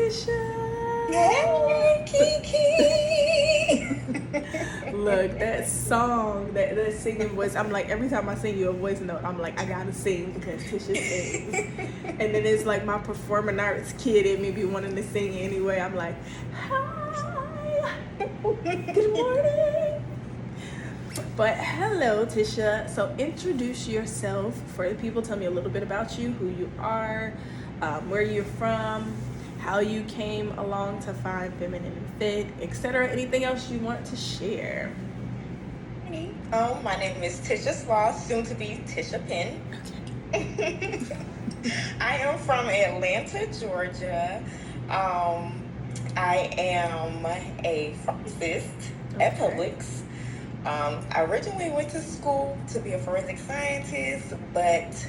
Tisha. Hey, Kiki. Look, that song, that singing voice, I'm like, every time I sing you a voice note, I'm like, I gotta sing because Tisha sings. And then it's like my performing arts kid in me be wanting to sing anyway. I'm like, hi, good morning. But hello, Tisha. So introduce yourself for the people. Tell me a little bit about you, who you are, where you're from, how you came along to find feminine and fit, etc. Anything else you want to share? My name is Tisha Sloss, soon to be Tisha Penn. I am from Atlanta, Georgia. I am a pharmacist at Publix. I originally went to school to be a forensic scientist, but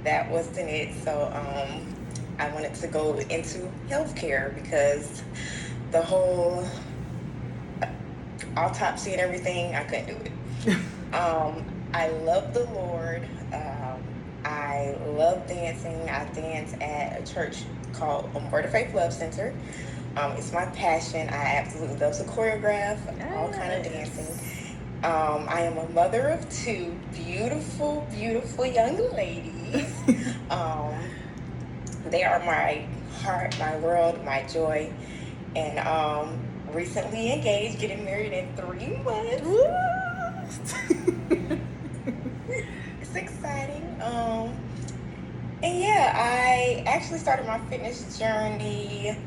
that wasn't it. So I wanted to go into healthcare because the whole autopsy and everything, I couldn't do it. I love the Lord. I love dancing. I dance at a church called Word of Faith Love Center. It's my passion. I absolutely love to choreograph, all kind of dancing. I am a mother of two beautiful, beautiful young ladies. They are my heart, my world, my joy, and recently engaged, getting married in 3 months. It's exciting. And yeah, I actually started my fitness journey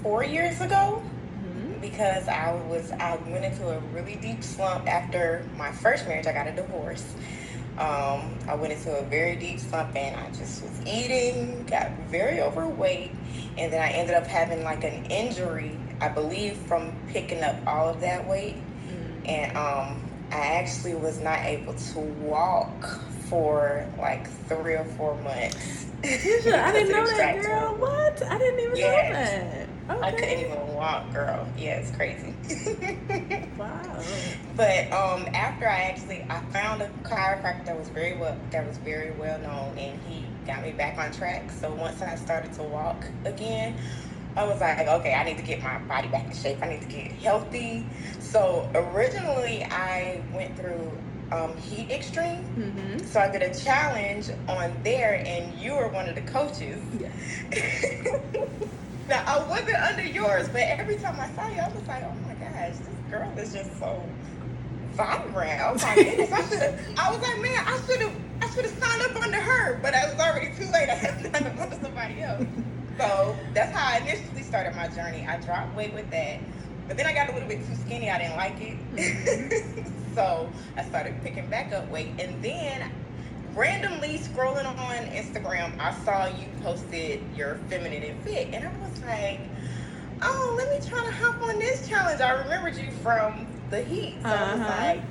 4 years ago. Because I went into a really deep slump after my first marriage. I got a divorce. I went into a very deep slump and I just was eating, got very overweight, and then I ended up having like an injury, I believe, from picking up all of that weight. And I actually was not able to walk for like 3 or 4 months. Tisha, I didn't know that, girl. What? I didn't even know that. Okay. I couldn't even walk, girl. Yeah, it's crazy. Wow. But after I found a chiropractor that was very well known, and he got me back on track. So once I started to walk again, I was like, okay, I need to get my body back in shape. I need to get healthy. So originally I went through Heat Extreme. So I did a challenge on there, and you were one of the coaches. Yeah. Now, I wasn't under yours, but every time I saw you, I was like, oh my gosh, this girl is just so vibrant. Oh my goodness. I was like, man, I should have signed up under her, but it was already too late. I had to sign up under somebody else. So that's how I initially started my journey. I dropped weight with that, but then I got a little bit too skinny. I didn't like it. So I started picking back up weight, and then randomly scrolling on Instagram, I saw you posted your feminine and fit, and I was like, oh, let me try to hop on this challenge. I remembered you from the heat, so I was like,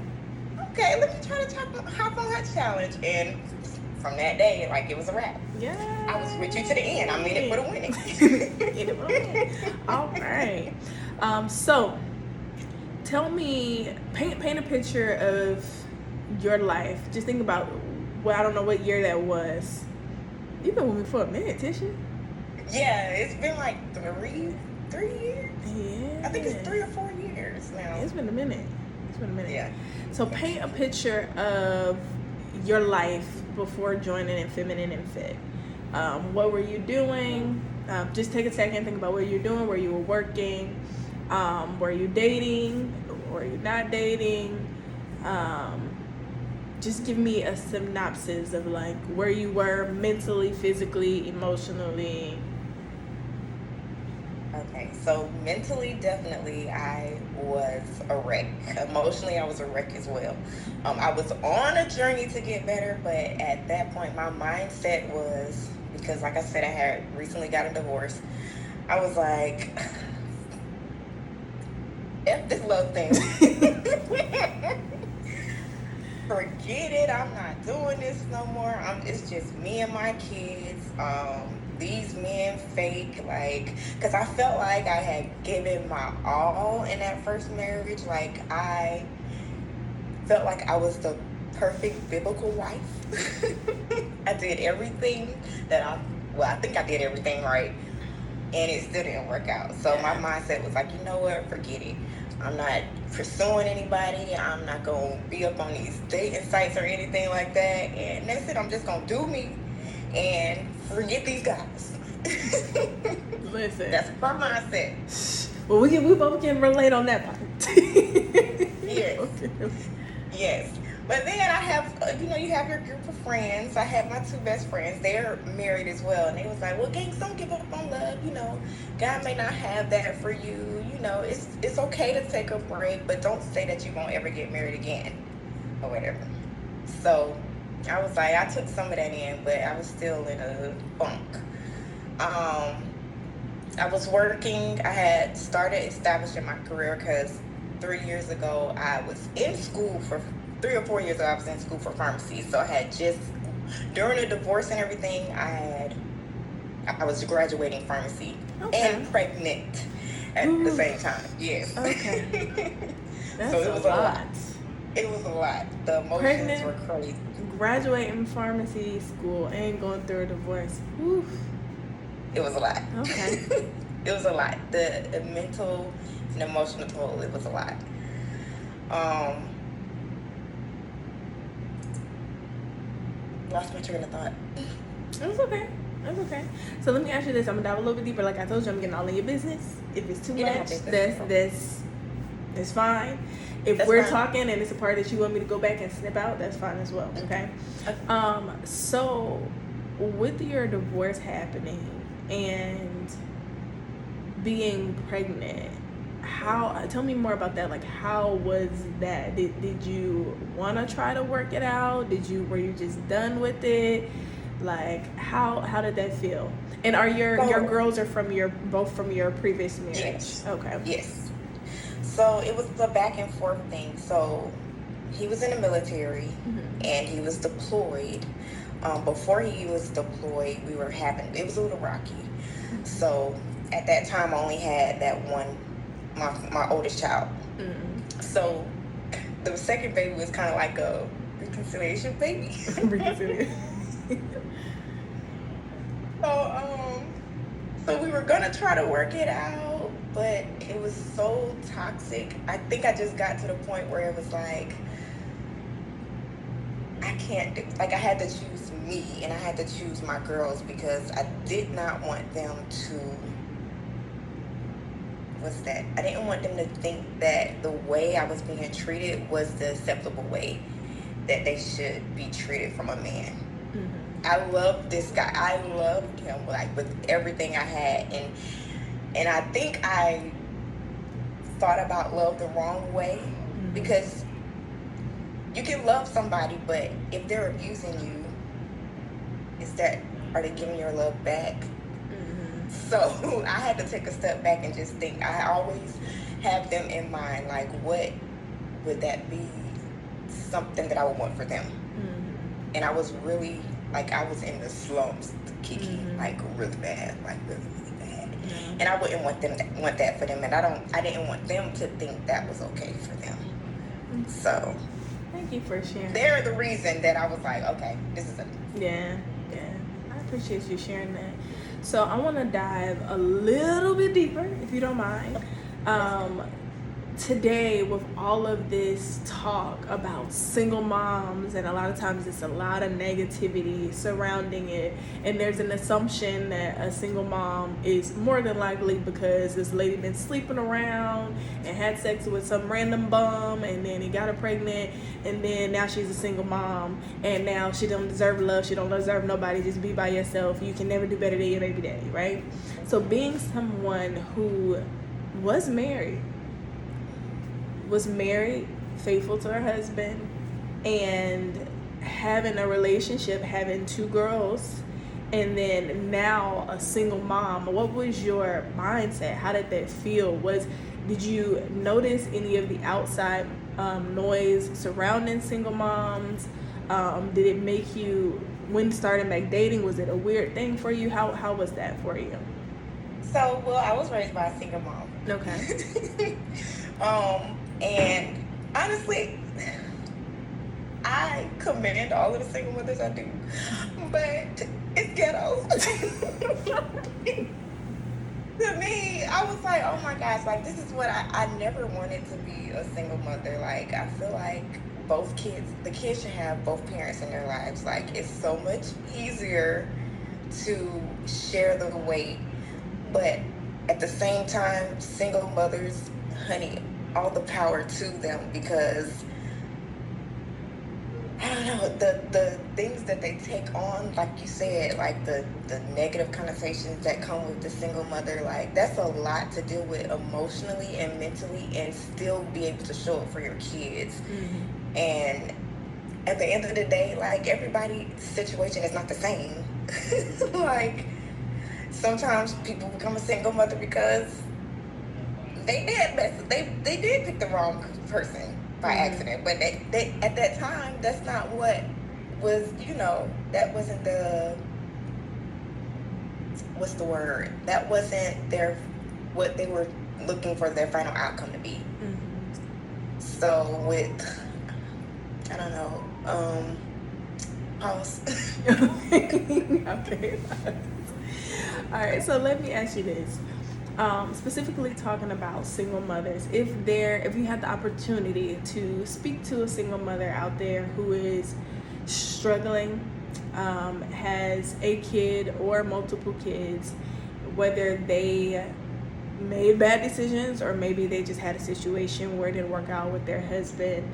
okay, let me try to hop on that challenge. And from that day, like, it was a wrap. Yeah, I was with you to the end. I'm in it for the winning. In it for the winning. All right. So tell me, paint a picture of your life. Just think about, well, I don't know what year that was. You've been with me for a minute, Tisha. Yeah, it's been like 3 years. Yeah. I think it's 3 or 4 years now. It's been a minute. Yeah. So paint a picture of your life before joining in Feminine and Fit. What were you doing? Just take a second, think about what you're doing, where you were working. Were you dating? Were you not dating? Just give me a synopsis of like where you were mentally, physically, emotionally. Okay, so mentally, definitely, I was a wreck. Emotionally, I was a wreck as well. I was on a journey to get better, but at that point, my mindset was, because like I said, I had recently got a divorce. I was like, F this love thing. Forget it. I'm not doing this no more. It's just me and my kids. These men fake, like, because I felt like I had given my all in that first marriage. Like, I felt like I was the perfect biblical wife. I did everything I think I did everything right. and it still didn't work out. So my mindset was like, you know what, forget it. I'm not pursuing anybody. I'm not gonna be up on these dating sites or anything like that. And that's it. I'm just gonna do me and forget these guys. Listen, that's my mindset. Well, we both can relate on that part. Yes. Okay. Yes. But then I have, you have your group of friends. I have my 2 best friends. They're married as well. And they was like, well, gangs, don't give up on love. God may not have that for you. It's okay to take a break, but don't say that you won't ever get married again or whatever. So I was like, I took some of that in, but I was still in a funk. I was working. I had started establishing my career because 3 years ago, I was in school for 3 or 4 years ago, I was in school for pharmacy. So I had just, during the divorce and everything, I was graduating pharmacy and pregnant at the same time. Yes. Okay. That's so it was a lot. It was a lot. The emotions were crazy. Graduating pharmacy school and going through a divorce. Oof. It was a lot. Okay. It was a lot. The mental and emotional toll, it was a lot. Lost my train of thought. That's okay. So let me ask you this. I'm gonna dive a little bit deeper. Like I told you, I'm getting all in your business. If it's too much, that's fine. If we're talking and it's a part that you want me to go back and snip out, that's fine as well. Okay. So with your divorce happening and being pregnant, tell me more about that. Like, how was that? Did you want to try to work it out? Were you just done with it? Like, how did that feel? And are your girls are both from your previous marriage? Yes. Okay. Yes. So it was a back and forth thing. So he was in the military and he was deployed. Before he was deployed, it was a little rocky. So at that time, I only had that one, my oldest child. So the second baby was kind of like a reconciliation baby. So we were gonna try to work it out, but it was so toxic. I think I just got to the point where it was like, I can't do, like I had to choose me and I had to choose my girls because I did not want them to, I didn't want them to think that the way I was being treated was the acceptable way that they should be treated from a man. I loved this guy. I loved him like with everything I had, and I think I thought about love the wrong way because you can love somebody, but if they're abusing you, are they giving your love back? So I had to take a step back and just think. I always have them in mind, like what would that be something that I would want for them? And I was really, like, I was in the slums, Kiki, like really bad, like really, really bad. And I wouldn't want that for them, and I didn't want them to think that was okay for them. So thank you for sharing. They're the reason that I was like, okay, this is it. Yeah. I appreciate you sharing that. So I want to dive a little bit deeper, if you don't mind. Today, with all of this talk about single moms, and a lot of times it's a lot of negativity surrounding it, and there's an assumption that a single mom is more than likely because this lady been sleeping around and had sex with some random bum, and then he got her pregnant, and then now she's a single mom, and now she don't deserve love, she don't deserve nobody, just be by yourself, you can never do better than your baby daddy, right? So being someone who was married, faithful to her husband, and having a relationship, having 2 girls, and then now a single mom, what was your mindset? How did that feel? Did you notice any of the outside noise surrounding single moms? Did it make you, when starting back dating, was it a weird thing for you? How was that for you? So, well, I was raised by a single mom. Okay. And honestly, I commend all of the single mothers, I do, but it's ghetto. to me, I was like, oh my gosh, like this is what I never wanted to be a single mother. Like I feel like the kids should have both parents in their lives. Like it's so much easier to share the weight, but at the same time, single mothers, honey, all the power to them because I don't know, the things that they take on, like you said, like the negative connotations that come with the single mother, like that's a lot to deal with emotionally and mentally and still be able to show up for your kids. Mm-hmm. And at the end of the day, like everybody's situation is not the same. Like sometimes people become a single mother because they did pick the wrong person by accident, but they at that time that's not what was, that wasn't the, what's the word, that wasn't their, what they were looking for their final outcome to be. So with, I don't know, pause. Okay. All right, so let me ask you this. Specifically talking about single mothers, if you had the opportunity to speak to a single mother out there who is struggling, has a kid or multiple kids, whether they made bad decisions or maybe they just had a situation where it didn't work out with their husband,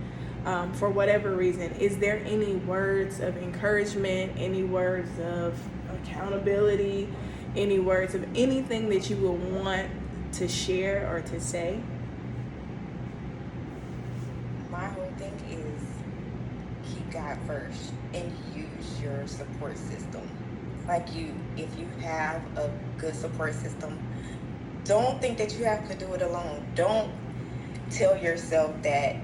for whatever reason, is there any words of encouragement, any words of accountability, any words of anything that you would want to share or to say? My whole thing is keep God first and use your support system. Like if you have a good support system, don't think that you have to do it alone. Don't tell yourself that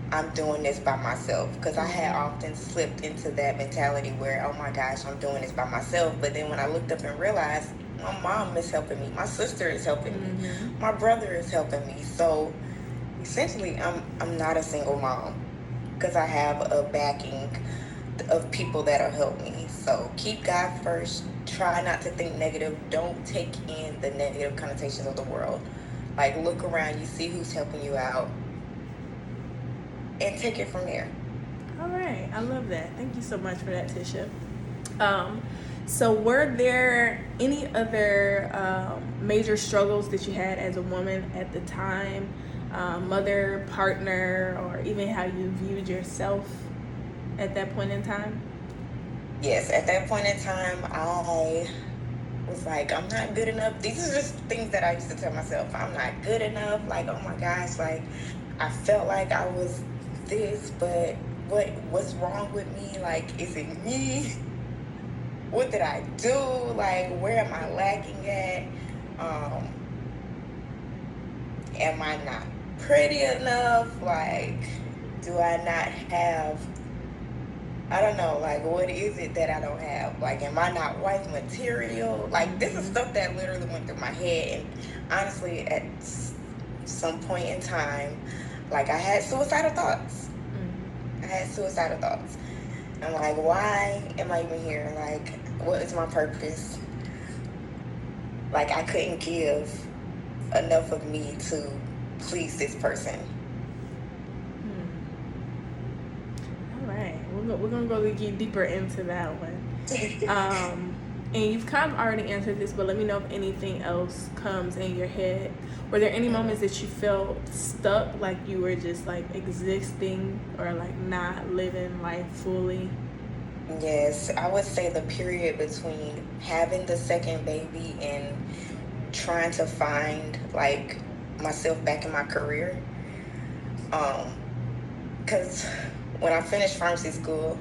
I'm doing this by myself, because I had often slipped into that mentality where, oh my gosh, I'm doing this by myself. But then when I looked up and realized my mom is helping me, my sister is helping me, my brother is helping me. So essentially I'm not a single mom because I have a backing of people that'll help me. So keep God first. Try not to think negative. Don't take in the negative connotations of the world. Like look around, you see who's helping you out, and take it from there. All right, I love that. Thank you so much for that, Tisha. So were there any other major struggles that you had as a woman at the time, mother, partner, or even how you viewed yourself at that point in time? Yes, at that point in time, I was like, I'm not good enough. These are just things that I used to tell myself. I'm not good enough. Like, oh my gosh, like I felt like I was this, but what's wrong with me? Like, is it me? What did I do? Like, where am I lacking at? Am I not pretty enough? Like, do I not have, I don't know, like, what is it that I don't have? Like, am I not wife material? Like, this is stuff that literally went through my head. And honestly, at some point in time, like, I had suicidal thoughts. I'm like, why am I even here? Like, what is my purpose? Like, I couldn't give enough of me to please this person. All right, we're gonna go deeper into that one. And you've kind of already answered this, but let me know if anything else comes in your head. Were there any moments that you felt stuck, like you were just like existing or like not living life fully? Yes, I would say the period between having the second baby and trying to find like myself back in my career. Because when I finished pharmacy school,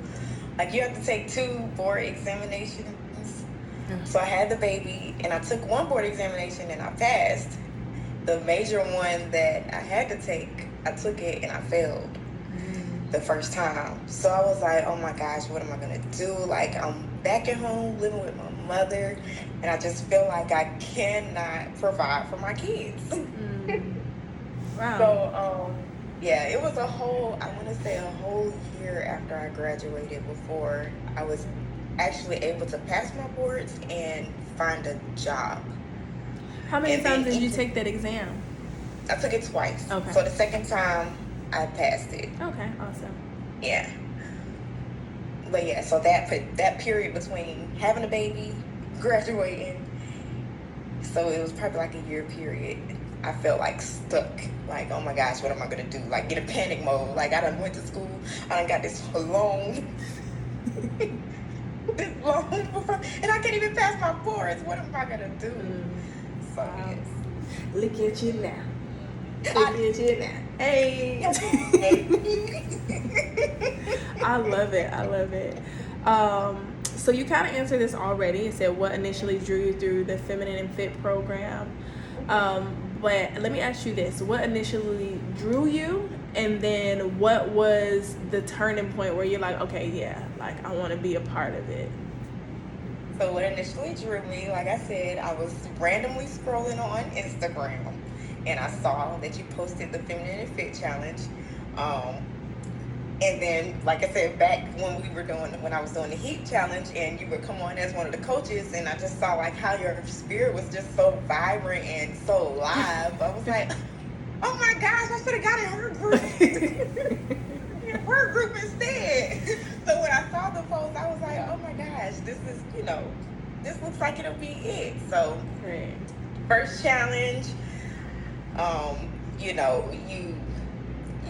like you have to take 2 board examinations. So I had the baby and I took 1 board examination and I passed. The major one that I had to take, I took it and I failed the first time. So I was like, oh my gosh, what am I gonna do? Like, I'm back at home living with my mother and I just feel like I cannot provide for my kids. Wow. So yeah, it was I want to say a whole year after I graduated before I was actually able to pass my boards and find a job. How many And then times did you take that exam? I took it twice. Okay. So the second time I passed it. Okay, awesome. Yeah. But yeah, so that period between having a baby, graduating, so it was probably like a year period. I felt like stuck. Like, oh my gosh, what am I gonna do? Like, in a panic mode. Like, I done went to school. I done got this loan. This loan before, and I can't even pass my boards. What am I gonna do? So Wow. yes. Look at you now. Look at you now. Hey. I love it. I love it. So you kind of answered this already. You said what initially drew you through the Feminine and Fit program. But let me ask you this. What initially drew you? And then what was the turning point where you're like, okay, yeah, like I want to be a part of it? So what initially drew me, like I said, I was randomly scrolling on Instagram and I saw that you posted the Feminine and Fit Challenge. And then, like I said, back when I was doing the Heat Challenge and you would come on as one of the coaches, and I just saw like how your spirit was just so vibrant and so live. I was like, oh my gosh, I should have got in her group. Her group instead. So when I saw the post, I was like, oh my gosh, this is, this looks like it'll be it. So, Right. First challenge, you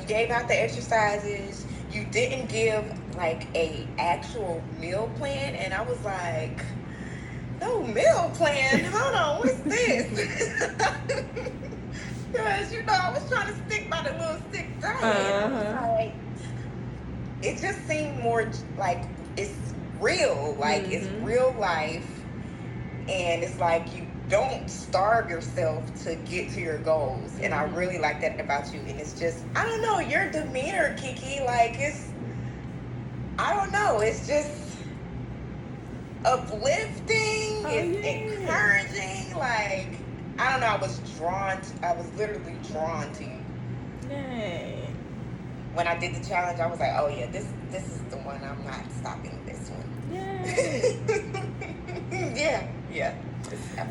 gave out the exercises. You didn't give like a actual meal plan, and I was like, no meal plan? Hold on, what's this? Because I was trying to stick by the little stick diet. Like, it just seemed more like it's real, like it's real life, and it's like you don't starve yourself to get to your goals. And I really like that about you. And it's just, I don't know, your demeanor, Kiki, like I don't know, it's just uplifting, it's encouraging. Like, I don't know, I was literally drawn to you. Yay. When I did the challenge, I was like, oh yeah, this is the one. I'm not stopping this one. Yay. Yeah.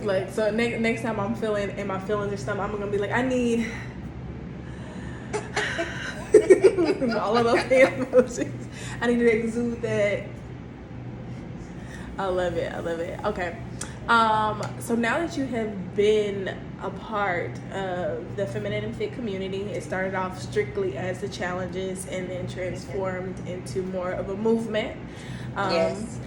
Like, so next time I'm feeling in my feelings or something, I'm gonna be like, I need all of those emotions. I need to exude that. I love it. Okay. So now that you have been a part of the Feminine and Fit community, it started off strictly as the challenges and then transformed into more of a movement. Yes.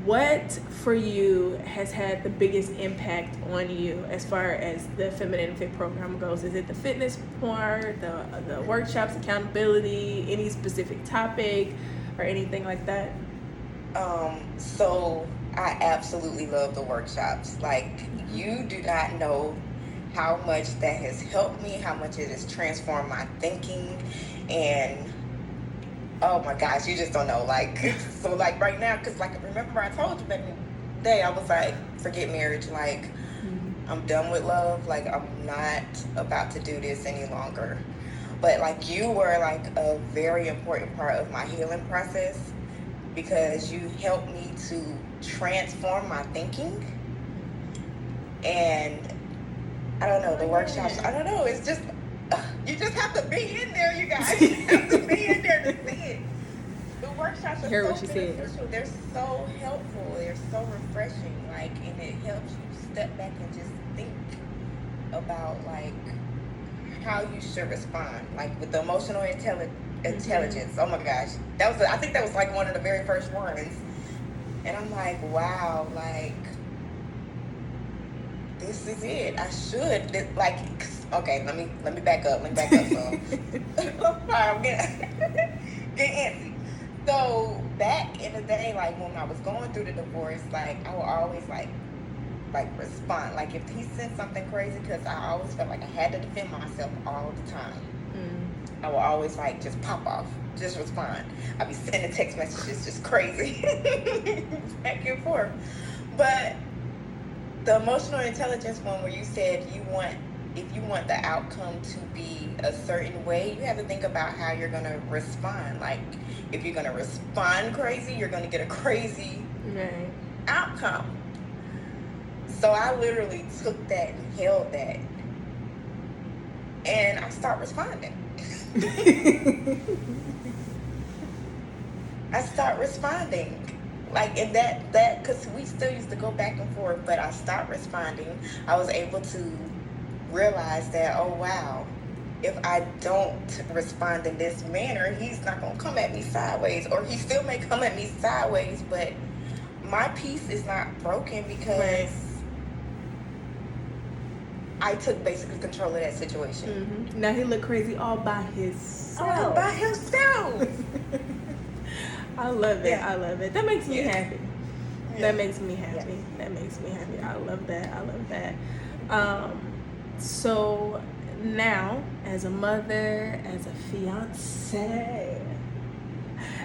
What for you has had the biggest impact on you as far as the Feminine and Fit program goes? Is it the fitness part, the workshops, accountability, any specific topic, or anything like that? So I absolutely love the workshops. Like, you do not know how much that has helped me, how much it has transformed my thinking, and oh my gosh, you just don't know. Like, so like right now, because like remember I told you back in the day, I was like, forget marriage. Like, I'm done with love. Like, I'm not about to do this any longer. But like, you were like a very important part of my healing process, because you helped me to transform my thinking. And I don't know, the workshops, I don't know, it's just, you just have to be in there, you guys. You have to be in there to see it. The workshops are so beneficial. They're so helpful. They're so refreshing. Like, and it helps you step back and just think about like how you should respond. Like with the emotional intelligence. Oh my gosh, I think that was like one of the very first ones. And I'm like, wow, like this is it. I should like. Okay, let me back up. So I'm getting antsy. So back in the day, like when I was going through the divorce, like I would always like respond. Like if he said something crazy, because I always felt like I had to defend myself all the time. I would always like just pop off, just respond. I'd be sending text messages just crazy, back and forth. But the emotional intelligence one, where you said if you want the outcome to be a certain way, you have to think about how you're going to respond. Like, if you're going to respond crazy, you're going to get a crazy outcome. So I literally took that and held that, and I start responding. I start responding. Like, and that, because we still used to go back and forth, but I stopped responding. I was able to realize that, oh, wow, if I don't respond in this manner, he's not going to come at me sideways, or he still may come at me sideways, but my peace is not broken because Right. I took basically control of that situation. Mm-hmm. Now he look crazy all by himself. All by himself. I love it. Yeah. I love it. That makes me Yeah. happy. Yeah. That makes me happy. Yes. That makes me happy. I love that. I love that. So now, as a mother, as a fiance,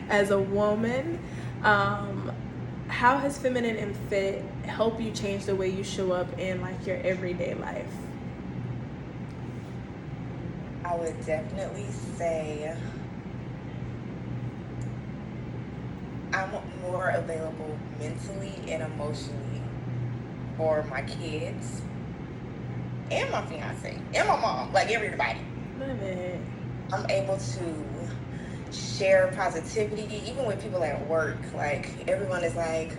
as a woman, how has feminine and fit helped you change the way you show up in like your everyday life? I would definitely say I'm more available mentally and emotionally for my kids and my fiance and my mom, like everybody. Love it. I'm able to share positivity, even with people at work. Like, everyone is like,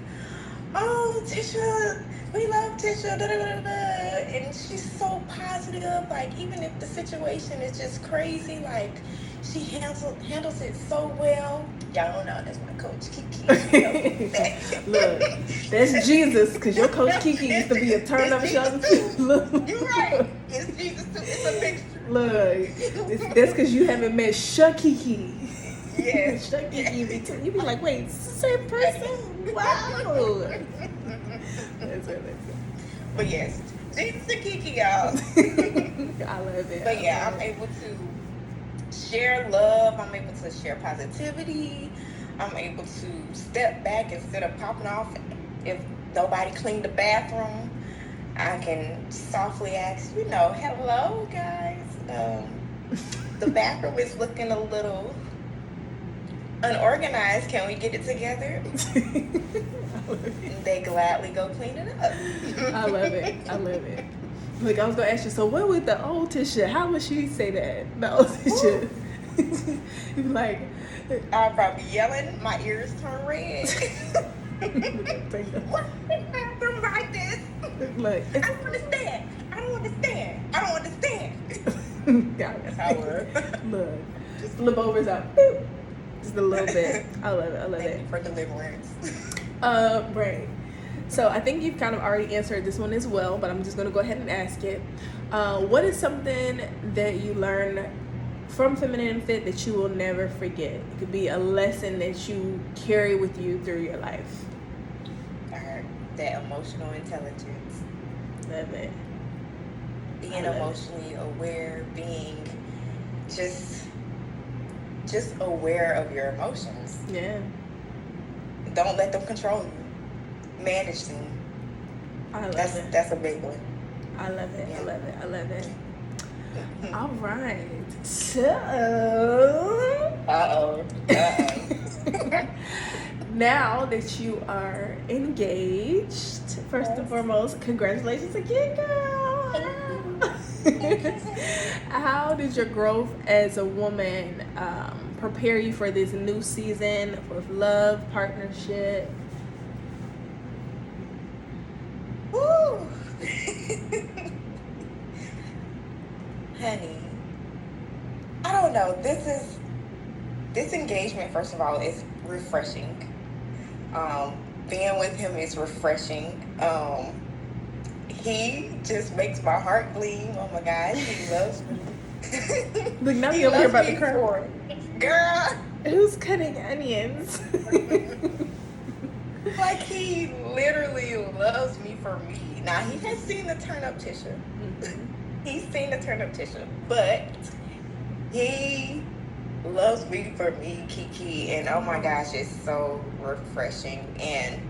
oh, Tisha, we love Tisha, da, da, da, da. And she's so positive. Like, even if the situation is just crazy, like, she handles it so well. Y'all don't know, that's my coach, Kiki. Look, that's Jesus, because your coach Kiki used to be a turn-up show too. Look. You're right. It's Jesus too. It's a mixture. Look, that's because you haven't met Shakiki. Yes. Shakiki, you be like, wait, it's the same person? Wow. That's it. But yes, Jesus and Kiki, y'all. I love it. But yeah, I'm able to share love. I'm able to share positivity. I'm able to step back instead of popping off. If nobody cleaned the bathroom, I can softly ask, hello, guys. The bathroom is looking a little unorganized. Can we get it together? They gladly go clean it up. I love it. Look, I was gonna ask you, so what would the old Tisha, how would she say that? The old Tisha. You'd be like, I'll probably be yelling, my ears turn red. What's the bathroom like this? Look, I don't understand. That's how we're. Look, just flip overs out. Boop. Just a little bit. I love it. Thank you for deliverance. Right. So I think you've kind of already answered this one as well, but I'm just going to go ahead and ask it. What is something that you learned from Feminine and Fit that you will never forget? It could be a lesson that you carry with you through your life. That emotional intelligence. Love it. Being emotionally aware, being just aware of your emotions. Yeah. Don't let them control you. Manage them. I love it. That's a big one. I love it. Yeah. I love it. All right. So. Uh-oh. Now that you are engaged, first and foremost, congratulations again, girl. How did your growth as a woman prepare you for this new season of love, partnership? Woo! Honey, I don't know. This engagement, first of all, is refreshing. Being with him is refreshing. He just makes my heart bleed. Oh my gosh, he loves me. Look, now you're over here about to cry. Girl, who's cutting onions? Like, he literally loves me for me. Now, he has seen the turn up Tisha. Mm-hmm. He's seen the turn up Tisha, but he loves me for me, Kiki, and oh my gosh, it's so refreshing. And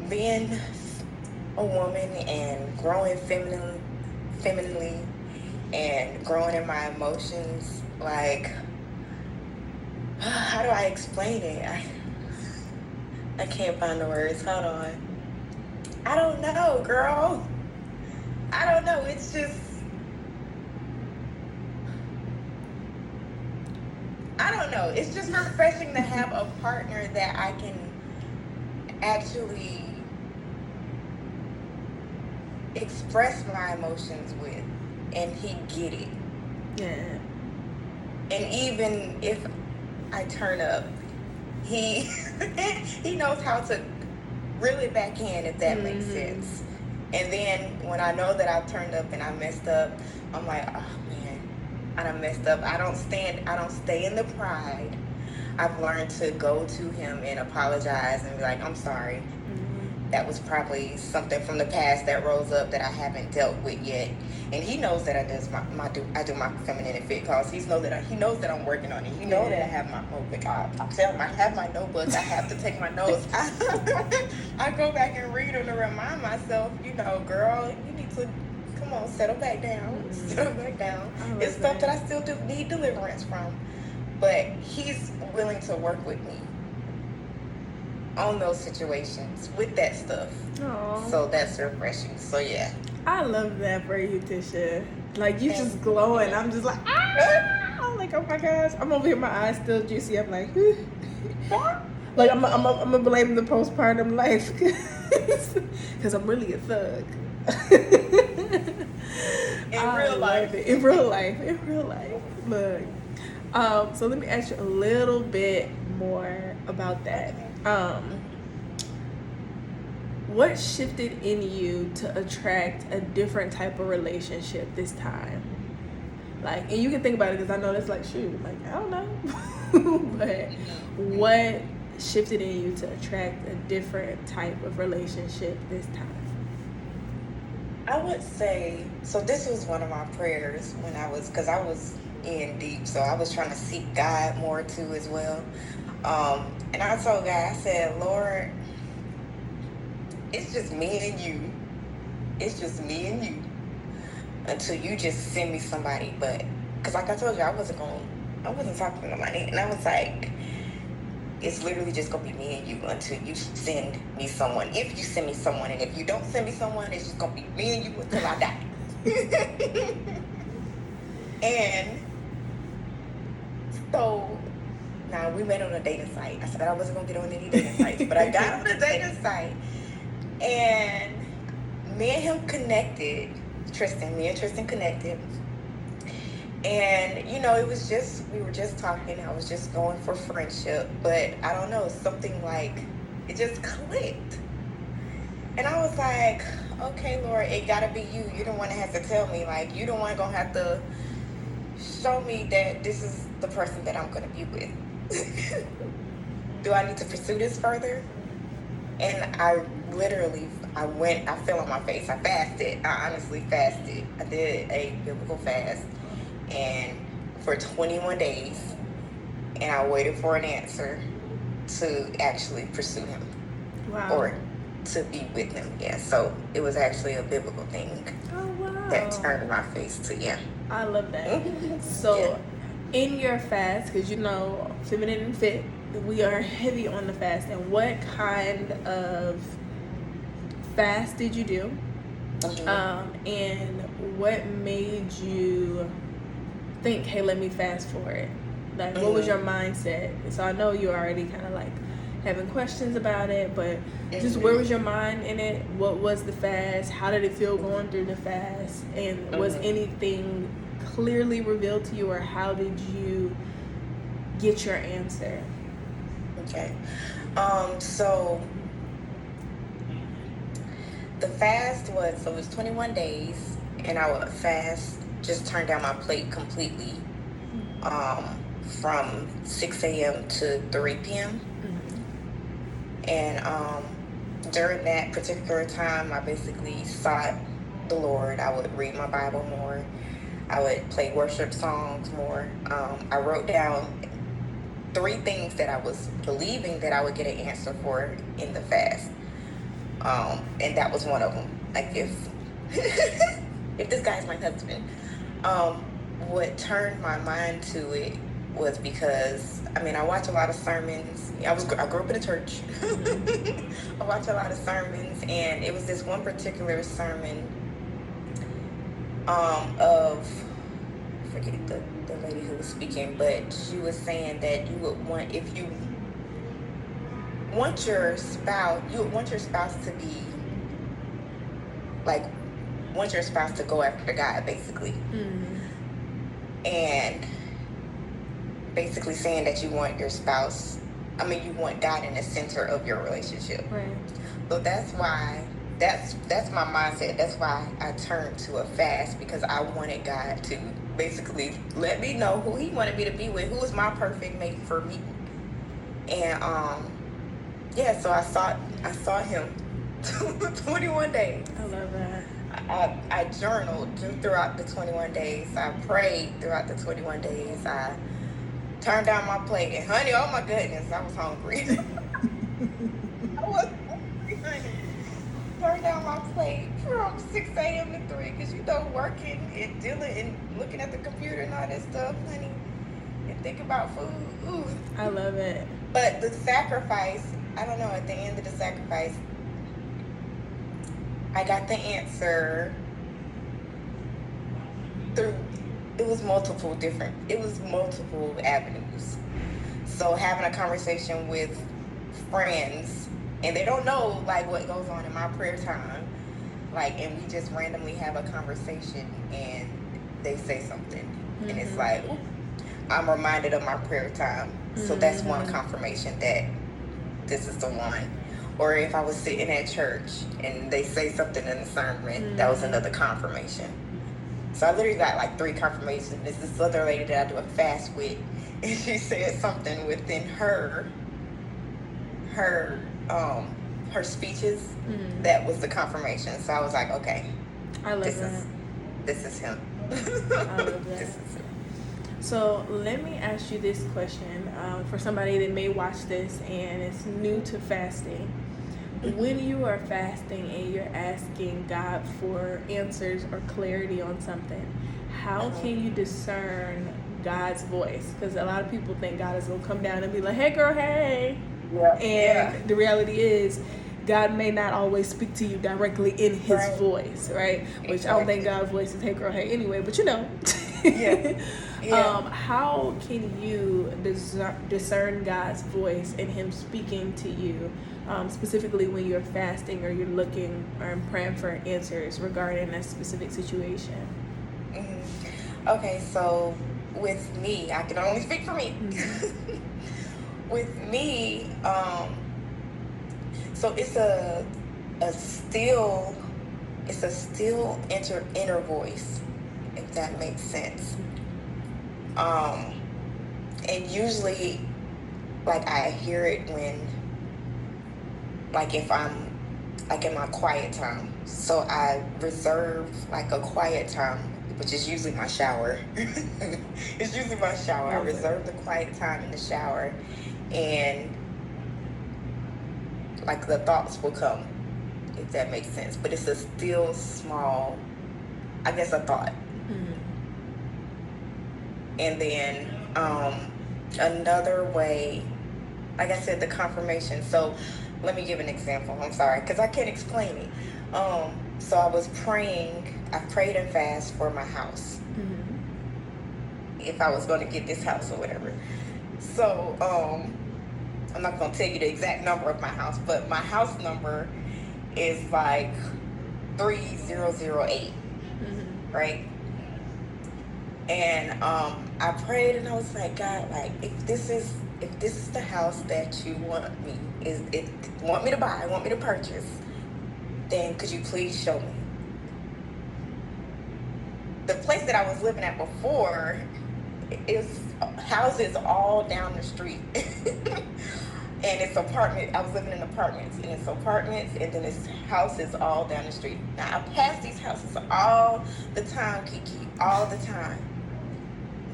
being a woman and growing femininely and growing in my emotions, like, how do I explain it? I can't find the words. Hold on. I don't know, girl. I don't know. It's just, I don't know. It's just refreshing to have a partner that I can actually express my emotions with, and he get it. Yeah. And even if I turn up, he he knows how to reel it back in, if that makes sense. And then when I know that I've turned up and I messed up, I'm like, oh man, I done messed up. I don't stay in the pride. I've learned to go to him and apologize and be like, I'm sorry. That was probably something from the past that rose up that I haven't dealt with yet. And he knows that I do my feminine fit calls. He knows that I'm working on it. He knows that I have my notebook. I tell him I have my notebook. I have to take my notes. I go back and read them to remind myself, girl, you need to come on, settle back down. Settle back down. It's stuff that I still do need deliverance from. But he's willing to work with me on those situations with that stuff. Aww. So that's refreshing. So yeah. I love that for you, Tisha. Like, you just glowing. I'm just like, ah! I'm like, oh my gosh. I'm over here, my eyes still juicy. I'm like, like I'm gonna blame the postpartum life because I'm really a thug. In real life. In real life. Look. So let me ask you a little bit more about that. What shifted in you to attract a different type of relationship this time? Like, and you can think about it because I know that's like, shoot, like, I don't know. But what shifted in you to attract a different type of relationship this time? I would say, so this was one of my prayers because I was in deep, so I was trying to seek God more too as well. And I told God, I said, Lord, it's just me and you. It's just me and you. Until you just send me somebody. But, because like I told you, I wasn't talking to nobody. And I was like, it's literally just going to be me and you until you send me someone. If you send me someone. And if you don't send me someone, it's just going to be me and you until I die. And so, now we met on a dating site. I said I wasn't going to get on any dating sites. But I got on a dating site. And me and him connected. Me and Tristan connected. And, it was just, we were just talking. I was just going for friendship. But I don't know, something like, it just clicked. And I was like, okay, Lord, it gotta be you. You're the one that has to tell me. Like, you're the one gonna have to show me that this is the person that I'm gonna be with. Do I need to pursue this further? And I fell on my face. I fasted. I honestly fasted. I did a biblical fast. And for 21 days. And I waited for an answer to actually pursue him. Wow. Or to be with him. Yeah. So it was actually a biblical thing. Oh, wow. That turned my face to, yeah. I love that. So in your fast, because feminine and fit, we are heavy on the fast. And what kind of fast did you do? And what made you think, hey, let me fast for it? Like, what was your mindset? So I know you're already kind of like having questions about it, but just where was your mind in it? What was the fast? How did it feel going through the fast? And was anything clearly revealed to you, or how did you get your answer? Okay. So the fast was 21 days, and I would fast, just turn down my plate completely, from 6 a.m. to 3 p.m. And during that particular time, I basically sought the Lord. I would read my Bible more. I would play worship songs more. I wrote down 3 things that I was believing that I would get an answer for in the fast. And that was one of them. Like, if this guy's my husband, what turned my mind to it was because I watch a lot of sermons. I grew up in a church. I watch a lot of sermons, and it was this one particular sermon of, I forget the lady who was speaking, but she was saying that you would want, if you want your spouse, you would want your spouse to be like, want your spouse to go after God, basically. And basically saying that you want your spouse, you want God in the center of your relationship. Right. So that's why, that's my mindset. That's why I turned to a fast, because I wanted God to basically let me know who he wanted me to be with, who was my perfect mate for me. And so I sought him 21 days. I love that. I journaled throughout the 21 days. I prayed throughout the 21 days. I turned down my plate. And honey, oh my goodness, I was hungry. I was hungry, honey. Turned down my plate from 6 a.m. to 3, because working and dealing and looking at the computer and all that stuff, honey, and think about food. Ooh. I love it. But the sacrifice, I don't know, at the end of the sacrifice, I got the answer through, it was multiple avenues. So having a conversation with friends, and they don't know like what goes on in my prayer time, like, and we just randomly have a conversation and they say something, and it's like, ooh, I'm reminded of my prayer time. So that's one confirmation that this is the one. Or if I was sitting at church and they say something in the sermon, that was another confirmation. So I literally got like 3 confirmations. There's this other lady that I do a fast with, and she said something within her speeches that was the confirmation. So I was like, okay, I love that. This is him. I love that. This is him. So let me ask you this question for somebody that may watch this and is new to fasting. When you are fasting and you're asking God for answers or clarity on something, how can you discern God's voice? Because a lot of people think God is going to come down and be like, hey girl, hey. Yeah. And the reality is, God may not always speak to you directly in his voice, right? Which I don't think God's voice is hey girl, hey anyway, but you know. How can you discern God's voice and him speaking to you, specifically when you're fasting or you're looking or praying for answers regarding a specific situation? Okay, so with me, I can only speak for me. With me, so it's a still inner voice, if that makes sense. And usually, like, I hear it when, like, if I'm like in my quiet time. So I reserve like a quiet time, which is usually my shower. It's usually my shower. I reserve the quiet time in the shower, and like the thoughts will come, if that makes sense. But it's a still small, I guess, a thought. And then another way, like I said, the confirmation. So let me give an example. I'm sorry, because I can't explain it. So I was praying. I prayed and fast for my house. If I was going to get this house or whatever. So I'm not going to tell you the exact number of my house, but my house number is like 3008, right? And I prayed and I was like, God, like, if this is the house that you want me to buy, want me to purchase, then could you please show me? The place that I was living at before is houses all down the street. And it's apartment. I was living in apartments, and it's apartments, and then it's houses all down the street. Now I pass these houses all the time, Kiki, all the time.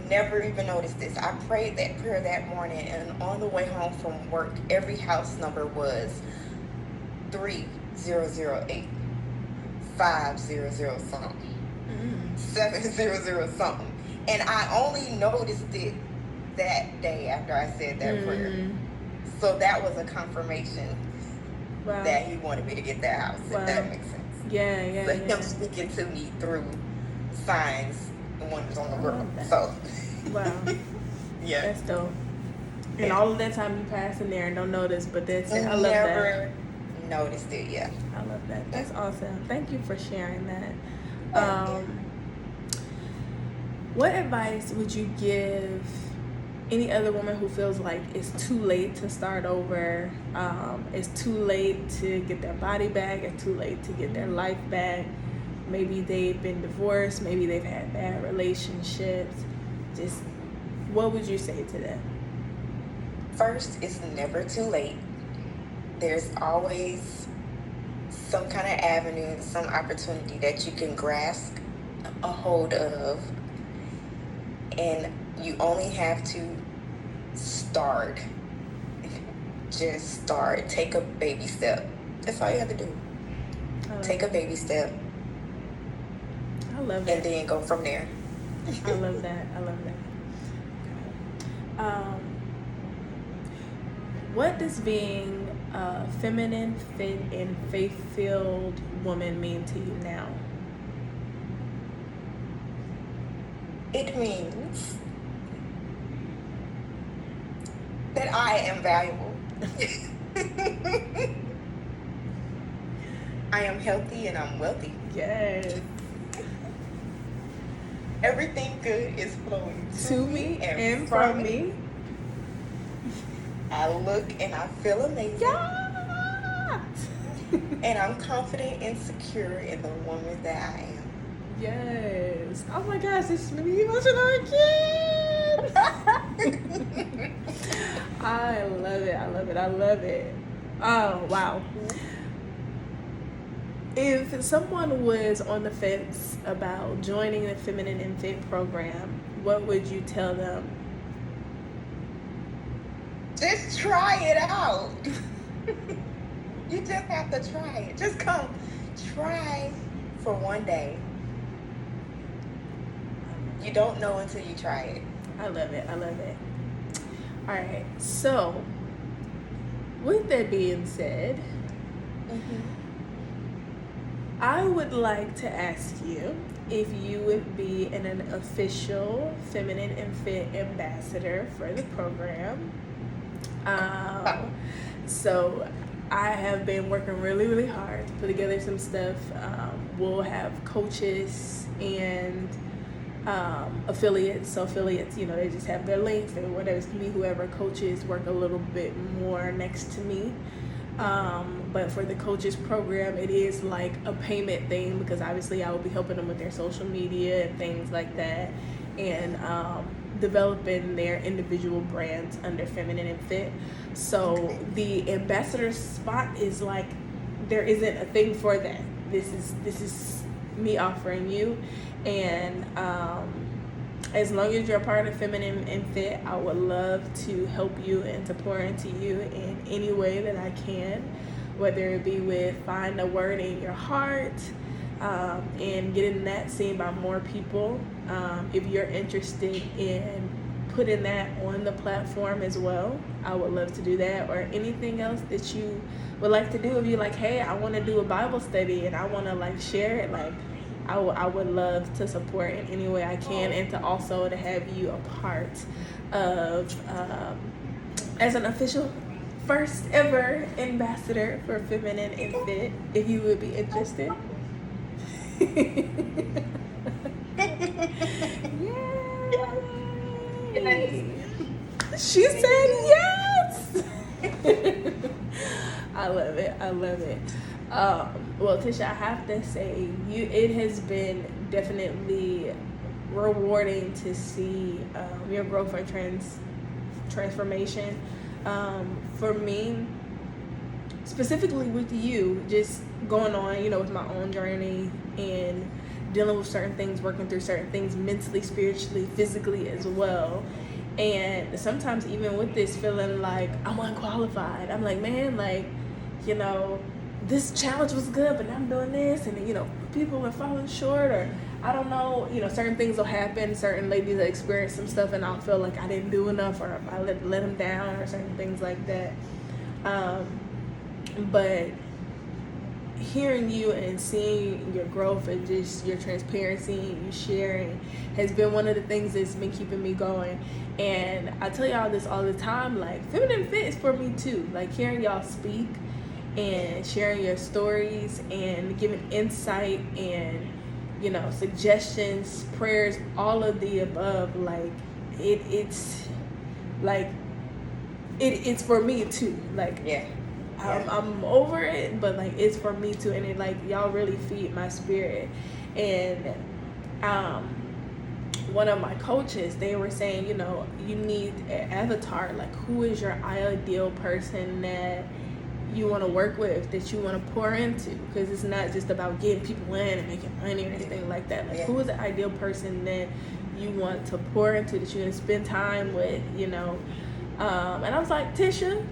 Never even noticed this. I prayed that prayer that morning, and on the way home from work, every house number was 3008, 500 something, 700 something, and I only noticed it that day after I said that prayer. Mm. So that was a confirmation Wow. that he wanted me to get that house, Wow. if that makes sense. Yeah. So him speaking to me through signs and wonders on the I world. love that. So Wow. yeah. That's dope. And Yeah. all of that time you pass in there and don't notice, but that's it. I love that. Never noticed it, yeah. I love that. That's awesome. Thank you for sharing that. Yeah. What advice would you give any other woman who feels like it's too late to start over, it's too late to get their body back, it's too late to get their life back? Maybe they've been divorced, maybe they've had bad relationships. Just what would you say to them? First, it's never too late. There's always some kind of avenue, some opportunity that you can grasp a hold of, and you only have to start. Just start. Take a baby step. That's all you have to do. Take a baby step. I love it. And then go from there. I love that. What does being a feminine, fit, and faith-filled woman mean to you now? It means that I am valuable. I am healthy and I'm wealthy. Yes. Everything good is flowing To me and from me. I look and I feel amazing. Yeah. And I'm confident and secure in the woman that I am. Yes. Oh my gosh, this made me emotional again. I love it. Oh, wow. If someone was on the fence about joining the Feminine and Fit program, what would you tell them? Just try it out. You just have to try it. Just come. Try for one day. You don't know until you try it. I love it. All right. So, with that being said, I would like to ask you if you would be an official Feminine and Fit ambassador for the program. So I have been working really, really hard to put together some stuff. We'll have coaches and affiliates. So affiliates, they just have their links and whatever. It can be whoever. Coaches work a little bit more next to me. But for the coaches program, it is like a payment thing because obviously I will be helping them with their social media and things like that, and developing their individual brands under Feminine and Fit. So the ambassador spot is like, there isn't a thing for that. This is me offering you, and as long as you're a part of Feminine and Fit, I would love to help you and to pour into you in any way that I can, whether it be with find a word in your heart, and getting that seen by more people. If you're interested in putting that on the platform as well, I would love to do that, or anything else that you would like to do. If you're like, hey, I want to do a Bible study and I want to share it, I would love to support in any way I can, and to also to have you a part of as an official first ever ambassador for Feminine and Fit, if you would be interested. Yay! She said yes. I love it. Well, Tisha, I have to say, it has been definitely rewarding to see your growth and transformation. For me, specifically with you, just going on, with my own journey and dealing with certain things, working through certain things mentally, spiritually, physically as well. And sometimes even with this feeling like I'm unqualified, I'm like, man, this challenge was good, but now I'm doing this, and you know, people are falling short, or I don't know, you know, certain things will happen. Certain ladies that experience some stuff, and I'll feel like I didn't do enough, or I let them down, or certain things like that. But hearing you and seeing your growth and just your transparency and you sharing has been one of the things that's been keeping me going. And I tell y'all this all the time, like, Feminine Fit is for me too. Like, hearing y'all speak and sharing your stories and giving insight and, you know, suggestions, prayers, all of the above, like, it's for me too. Like, I'm over it, but like, it's for me too. And it, like, y'all really feed my spirit. And one of my coaches, they were saying, you know, you need an avatar. Like, who is your ideal person that you want to work with, that you want to pour into? Because it's not just about getting people in and making money or anything like that. Like, who is the ideal person that you want to pour into, that you're going to spend time with, you know? And I was like, Tisha.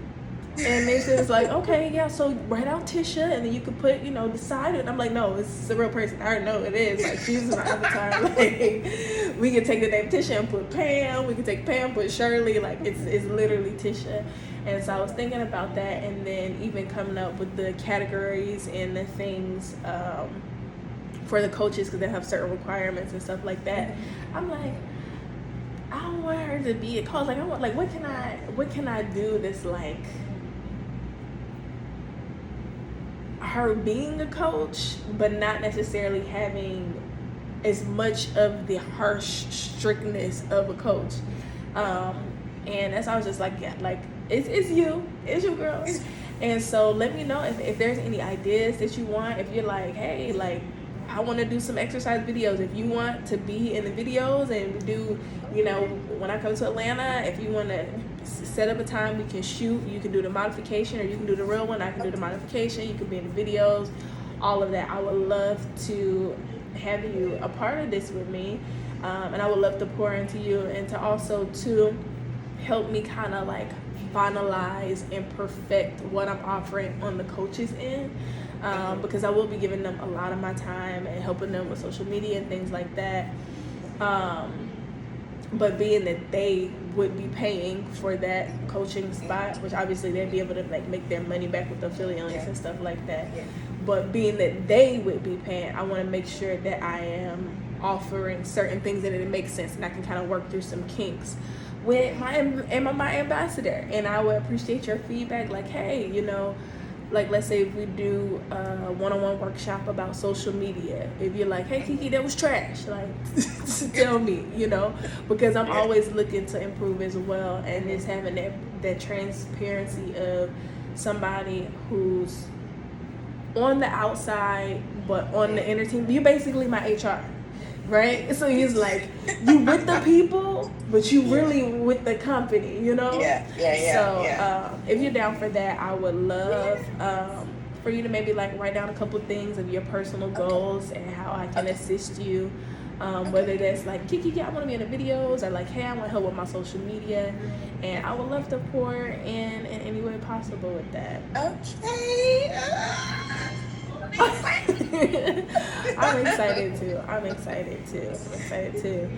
And they said, it's like, okay, yeah, so write out Tisha, and then you could put, you know, beside it. And I'm like, no, it's a real person. I already know it is. Like, she's my avatar. Like, we can take the name Tisha and put Pam. We can take Pam, put Shirley. Like, it's literally Tisha. And so I was thinking about that, and then even coming up with the categories and the things for the coaches, because they have certain requirements and stuff like that. I'm like, I don't want her to be a coach. Like, I want, like, what can I do that's like her being a coach, but not necessarily having as much of the harsh strictness of a coach. And that's, I was just like, yeah, like, it's you, girl. And so let me know if there's any ideas that you want. If you're like, hey, like, I want to do some exercise videos. If you want to be in the videos and do, you know, when I come to Atlanta, if you want to set up a time we can shoot, you can do the modification, or you can do the real one. I can do the modification. You can be in the videos, all of that. I would love to have you a part of this with me, and I would love to pour into you, and to also to help me kind of like finalize and perfect what I'm offering on the coaches end. Because I will be giving them a lot of my time and helping them with social media and things like that. But being that they would be paying for that coaching spot, which obviously they'd be able to like make their money back with affiliate links and stuff like that. But being that they would be paying, I want to make sure that I am offering certain things that it makes sense, and I can kind of work through some kinks with my ambassador. And I would appreciate your feedback, like, hey, you know, like, let's say if we do a one-on-one workshop about social media, if you're like, hey, Kiki, that was trash, like, tell me, you know, because I'm always looking to improve as well. And it's having that transparency of somebody who's on the outside but on the inner team. You're basically my HR, right? So he's like, you with the people, but you really with the company, you know? So if you're down for that, I would love for you to maybe like write down a couple things of your personal goals and how I can assist you. Whether that's like, Kiki, I want to be in the videos, or like, hey, I want to help with my social media. And I would love to pour in any way possible with that. Okay. I'm excited too.